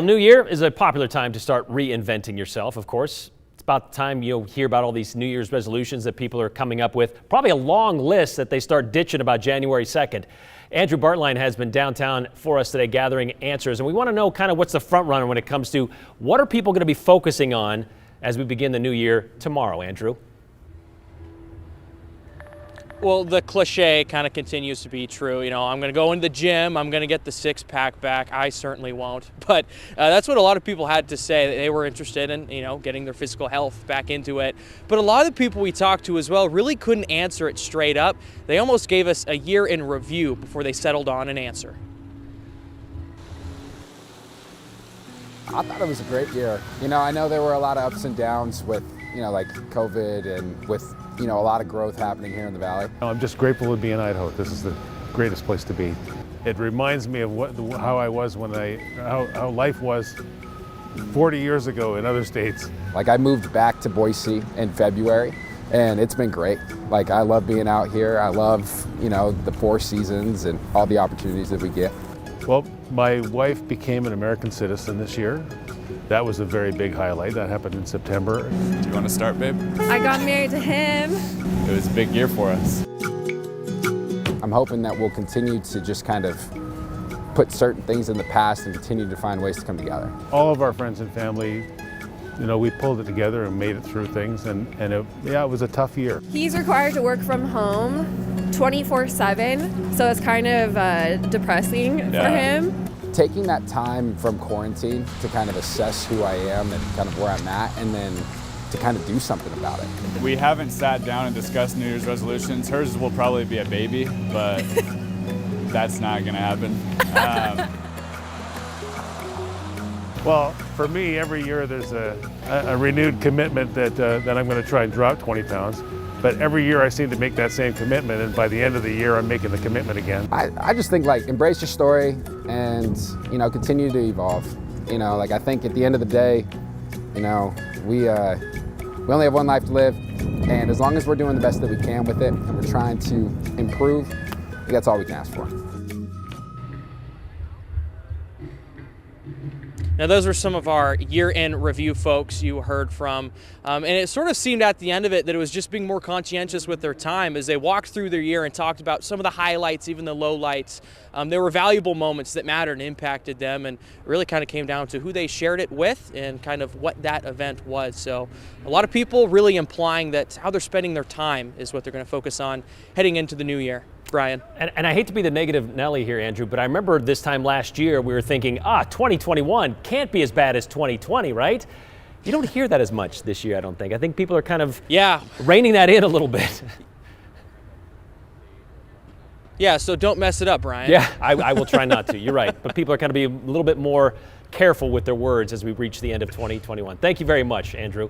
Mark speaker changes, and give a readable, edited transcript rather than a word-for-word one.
Speaker 1: New Year is a popular time to start reinventing yourself, of course. It's about the time you'll hear about all these New Year's resolutions that people are coming up with. Probably a long list that they start ditching about January 2nd. Andrew Bartlein has been downtown for us today gathering answers, and we want to know kind of what's the front runner when it comes to what are people going to be focusing on as we begin the new year tomorrow, Andrew?
Speaker 2: Well, the cliche kind of continues to be true. You know, I'm going to go into the gym. I'm going to get the six-pack back. I certainly won't. But that's what a lot of people had to say. They were interested in, getting their physical health back into it. But a lot of the people we talked to as well really couldn't answer it straight up. They almost gave us a year in review before they settled on an answer.
Speaker 3: I thought it was a great year. I know there were a lot of ups and downs with, like COVID and with, a lot of growth happening here in the Valley.
Speaker 4: I'm just grateful to be in Idaho. This is the greatest place to be. It reminds me of how I was how life was 40 years ago in other states.
Speaker 3: Like I moved back to Boise in February and it's been great. Like I love being out here. I love, the 4 seasons and all the opportunities that we get.
Speaker 4: Well, my wife became an American citizen this year. That was a very big highlight. That happened in September.
Speaker 5: Do you want to start, babe?
Speaker 6: I got married to him.
Speaker 5: It was a big year for us.
Speaker 3: I'm hoping that we'll continue to just kind of put certain things in the past and continue to find ways to come together.
Speaker 4: All of our friends and family, we pulled it together and made it through things, and it was a tough year.
Speaker 6: He's required to work from home 24/7, so it's kind of depressing for him.
Speaker 3: Taking that time from quarantine to kind of assess who I am and kind of where I'm at, and then to kind of do something about it.
Speaker 5: We haven't sat down and discussed New Year's resolutions. Hers will probably be a baby, but that's not going to happen.
Speaker 4: Well, for me, every year there's a renewed commitment that I'm going to try and drop 20 pounds. But every year I seem to make that same commitment, and by the end of the year I'm making the commitment again.
Speaker 3: I just think embrace your story and continue to evolve. I think at the end of the day, we only have one life to live, and as long as we're doing the best that we can with it and we're trying to improve, I think that's all we can ask for.
Speaker 2: Now, those were some of our year-end review folks you heard from. And it sort of seemed at the end of it that it was just being more conscientious with their time as they walked through their year and talked about some of the highlights, even the lowlights. There were valuable moments that mattered and impacted them, and it really kind of came down to who they shared it with and kind of what that event was. So a lot of people really implying that how they're spending their time is what they're going to focus on heading into the new year. Brian.
Speaker 1: And I hate to be the negative Nelly here, Andrew, but I remember this time last year we were thinking, 2021 can't be as bad as 2020, right? You don't hear that as much this year, I don't think. I think people are kind of reining that in a little bit.
Speaker 2: Yeah, so don't mess it up, Brian.
Speaker 1: Yeah, I will try not to. You're right. But people are going to be a little bit more careful with their words as we reach the end of 2021. Thank you very much, Andrew.